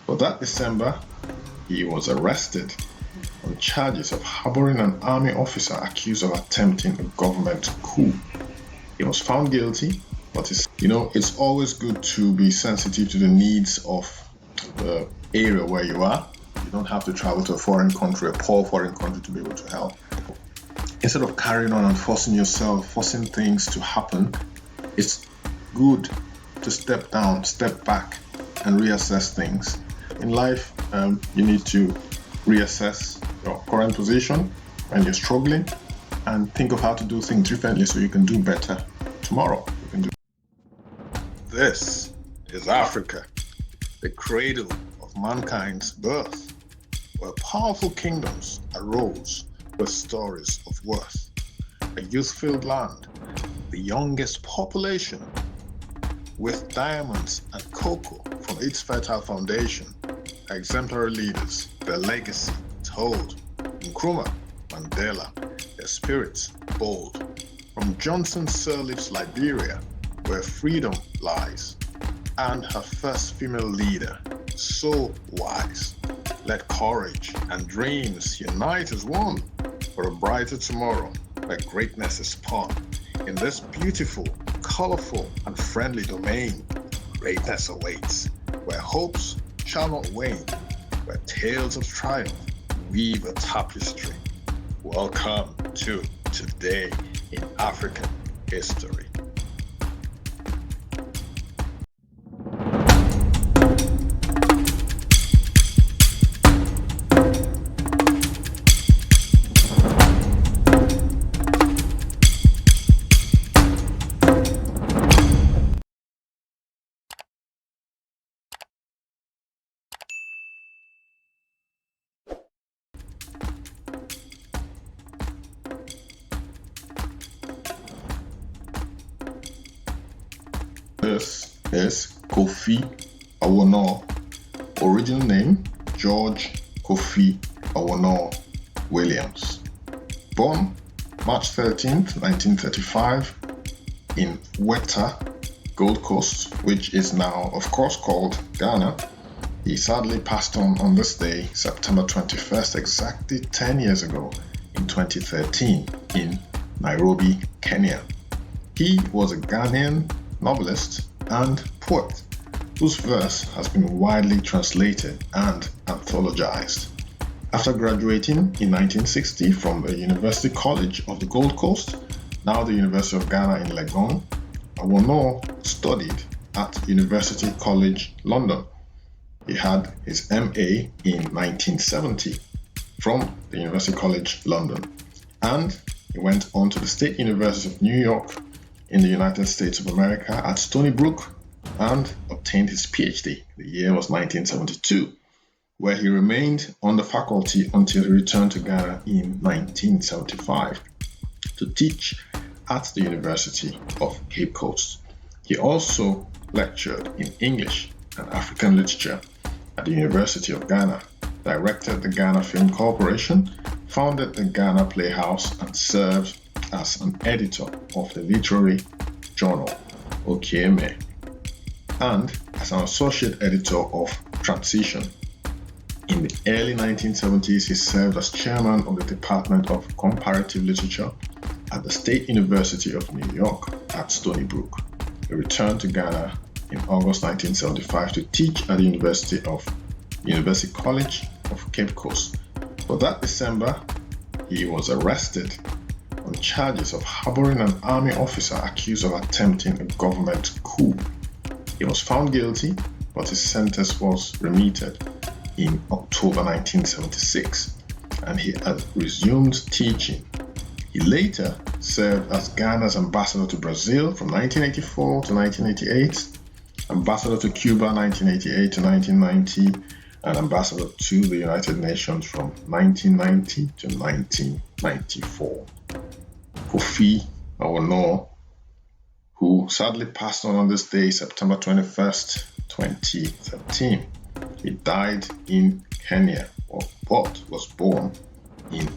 But that December, he was arrested on charges of harboring an army officer accused of attempting a government coup. He was found guilty, but it's always good to be sensitive to the needs of the area where you are. You don't have to travel to a foreign country, a poor foreign country, to be able to help. Instead of carrying on and forcing things to happen, it's good to step down, step back, and reassess things. In life, you need to reassess your current position when you're struggling and think of how to do things differently so you can do better tomorrow. This is Africa, the cradle of mankind's birth, where powerful kingdoms arose with stories of worth. A youth-filled land, the youngest population, with diamonds and cocoa from its fertile foundation, exemplary leaders, their legacy told. Nkrumah, Mandela, their spirits bold. From Johnson Sirleaf's Liberia, where freedom lies, and her first female leader, so wise. Let courage and dreams unite as one for a brighter tomorrow where greatness is spun. In this beautiful, colorful, and friendly domain, greatness awaits, where hopes shall not wane, where tales of triumph weave a tapestry. Welcome to Today in African History. This is Kofi Awonoor. Original name George Kofi Awonoor Williams. Born March 13th, 1935 in Weta, Gold Coast, which is now of course called Ghana. He sadly passed on this day, September 21st, exactly 10 years ago in 2013 in Nairobi, Kenya. He was a Ghanaian novelist and poet whose verse has been widely translated and anthologized. After graduating in 1960 from the University College of the Gold Coast, now the University of Ghana in Legon, Awonoor studied at University College London. He had his MA in 1970 from the University College London, and he went on to the State University of New York in the United States of America at Stony Brook and obtained his PhD. The year was 1972, where he remained on the faculty until he returned to Ghana in 1975 to teach at the University of Cape Coast. He also lectured in English and African literature at the University of Ghana, directed the Ghana Film Corporation, founded the Ghana Playhouse, and served as an editor of the literary journal Occurrences and as an associate editor of Transition. In the early 1970s, he served as chairman of the Department of Comparative Literature at the State University of New York at Stony Brook. He returned to Ghana in August 1975 to teach at the University College of Cape Coast. But that December, he was arrested on charges of harboring an army officer accused of attempting a government coup. He was found guilty, but his sentence was remitted in October 1976, and he had resumed teaching. He later served as Ghana's ambassador to Brazil from 1984 to 1988, ambassador to Cuba 1988 to 1990, and ambassador to the United Nations from 1990 to 1994. Kofi Awonoor, who sadly passed on this day, September 21st, 2013. He died in Kenya, but was born in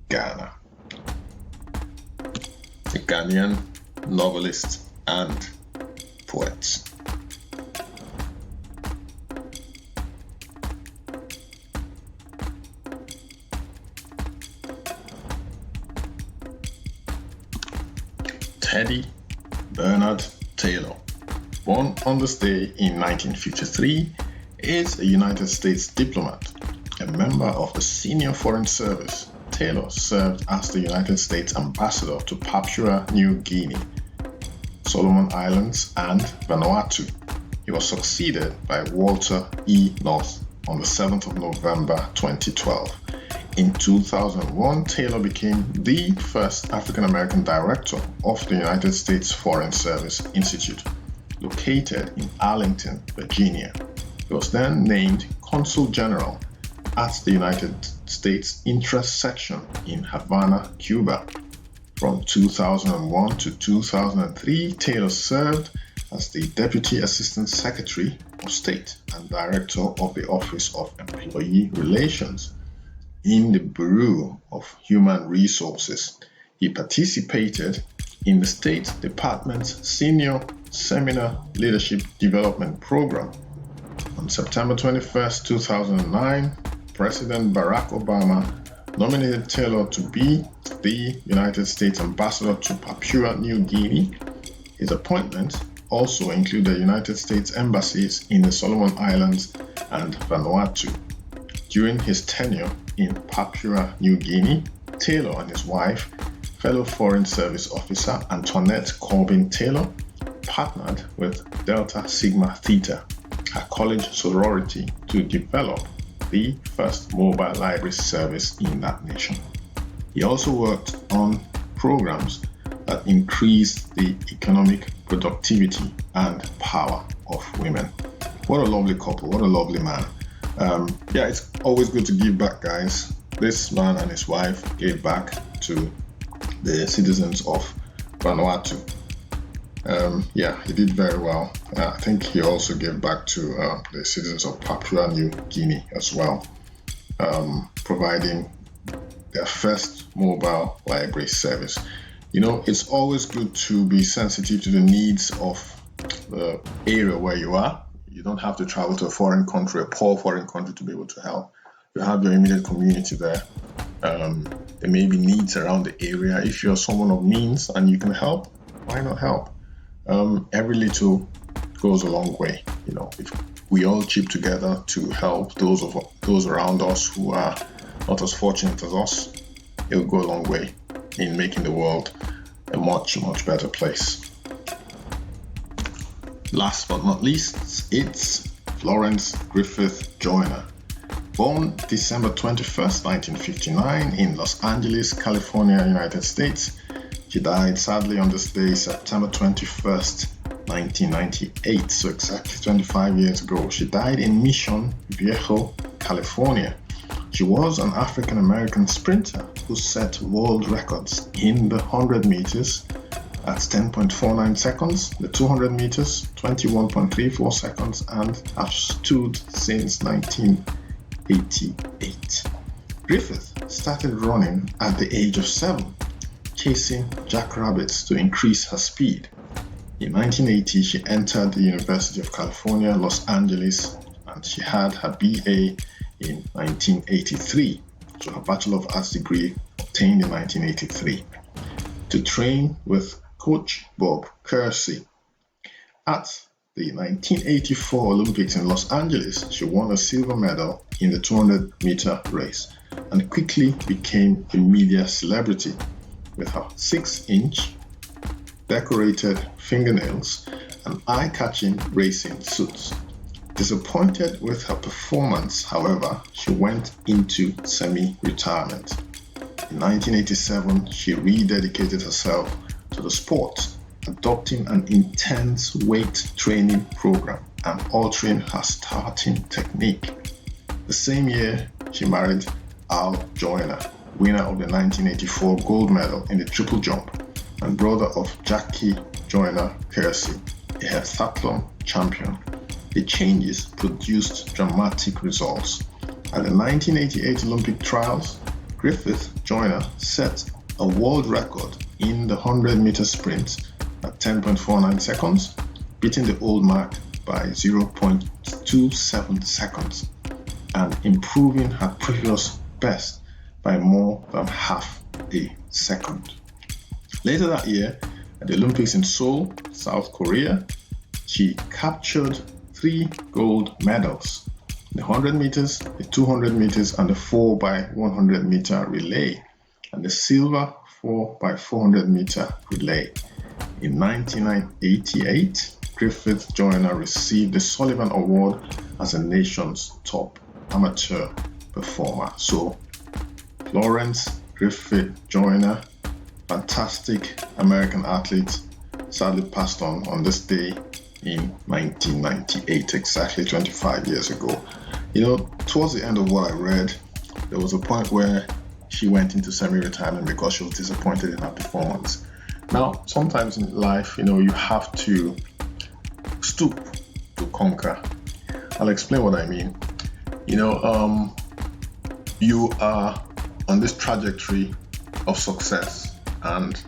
Ghana. A Ghanaian novelist and poet. Teddy Benard Taylor, born on this day in 1953, is a United States diplomat, a member of the Senior Foreign Service. Taylor served as the United States ambassador to Papua New Guinea, Solomon Islands, and Vanuatu. He was succeeded by Walter E. North on the 7th of November 2012. In 2001, Taylor became the first African American director of the United States Foreign Service Institute, located in Arlington, Virginia. He was then named Consul General at the United States Interest Section in Havana, Cuba. From 2001 to 2003, Taylor served as the Deputy Assistant Secretary of State and Director of the Office of Employee Relations in the Bureau of Human Resources. He participated in the State Department's Senior Seminar Leadership Development Program. On September 21, 2009, President Barack Obama nominated Taylor to be the United States Ambassador to Papua New Guinea. His appointment also included United States embassies in the Solomon Islands and Vanuatu. During his tenure in Papua New Guinea, Taylor and his wife, fellow Foreign Service officer Antoinette Corbin Taylor, partnered with Delta Sigma Theta, a college sorority, to develop the first mobile library service in that nation. He also worked on programs that increased the economic productivity and power of women. What a lovely couple, what a lovely man. It's always good to give back, guys. This man and his wife gave back to the citizens of Vanuatu. He did very well. I think he also gave back to the citizens of Papua New Guinea as well, providing their first mobile library service. You know, it's always good to be sensitive to the needs of the area where you are. You don't have to travel to a foreign country, a poor foreign country, to be able to help. You have your immediate community there. There may be needs around the area. If you're someone of means and you can help, why not help? Every little goes a long way. You know, if we all chip together to help those around us who are not as fortunate as us, it will go a long way in making the world a much, much better place. Last but not least, it's Florence Griffith Joyner. Born December 21st, 1959 in Los Angeles, California, United States. She died sadly on this day, September 21st, 1998, so exactly 25 years ago. She died in Mission Viejo, California. She was an African American sprinter who set world records in the 100 meters at 10.49 seconds, the 200 meters, 21.34 seconds, and have stood since 1988. Griffith started running at the age of 7, chasing jackrabbits to increase her speed. In 1980, she entered the University of California, Los Angeles, and she had her BA in 1983, so her Bachelor of Arts degree obtained in 1983, to train with Coach Bob Kersey. At the 1984 Olympics in Los Angeles, she won a silver medal in the 200-meter race and quickly became a media celebrity with her 6-inch decorated fingernails and eye-catching racing suits. Disappointed with her performance, however, she went into semi-retirement. In 1987, she rededicated herself to the sport, adopting an intense weight training program and altering her starting technique. The same year, she married Al Joyner, winner of the 1984 gold medal in the triple jump and brother of Jackie Joyner Kersey, a heptathlon champion. The changes produced dramatic results. At the 1988 Olympic trials, Griffith Joyner set a world record in the 100-meter sprint at 10.49 seconds, beating the old mark by 0.27 seconds and improving her previous best by more than half a second. Later that year, At the Olympics in Seoul, South Korea, she captured 3 gold medals: the 100 meters, the 200 meters, and the 4x100 meter relay, and the silver 4x400 meter relay. In 1988, Griffith Joyner received the Sullivan Award as a nation's top amateur performer. So, Florence Griffith Joyner, fantastic American athlete, sadly passed on this day in 1998, exactly 25 years ago. You know, towards the end of what I read, there was a point where she went into semi-retirement because she was disappointed in her performance. Now, sometimes in life, you have to stoop to conquer. I'll explain what I mean. You are on this trajectory of success and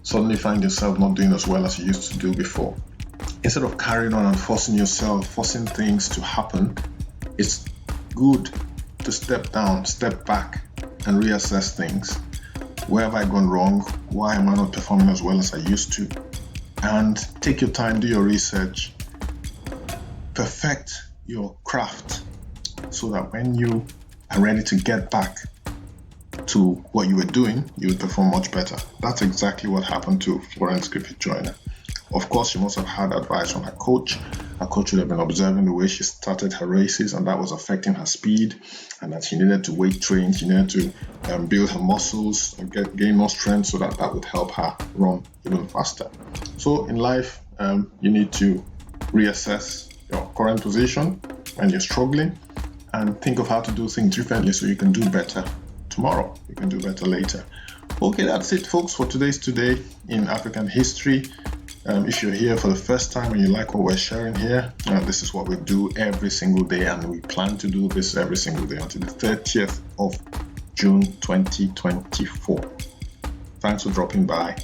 suddenly find yourself not doing as well as you used to do before. Instead of carrying on and forcing things to happen, it's good to step down, step back, and reassess things. Where have I gone wrong? Why am I not performing as well as I used to? And take your time, do your research, perfect your craft so that when you are ready to get back to what you were doing, you would perform much better. That's exactly what happened to Florence Griffith Joyner. Of course, she must have had advice from her coach. Her coach would have been observing the way she started her races, and that was affecting her speed, and that she needed to weight train, she needed to build her muscles and gain more strength so that would help her run even faster. So in life, you need to reassess your current position when you're struggling and think of how to do things differently so you can do better tomorrow. You can do better later. Okay, that's it, folks, for today's Today in African History. If you're here for the first time and you like what we're sharing here, this is what we do every single day, and we plan to do this every single day until the 30th of June 2024. Thanks for dropping by.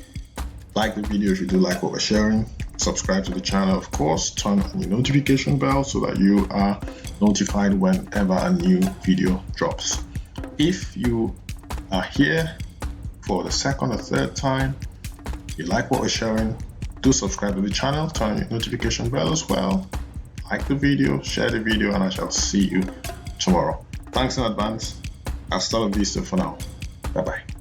Like the video if you do like what we're sharing. Subscribe to the channel, of course. Turn on your notification bell so that you are notified whenever a new video drops. If you are here for the second or third time, you like what we're sharing, do subscribe to the channel, turn on your notification bell as well. Like the video, share the video, and I shall see you tomorrow. Thanks in advance. Hasta la vista for now. Bye-bye.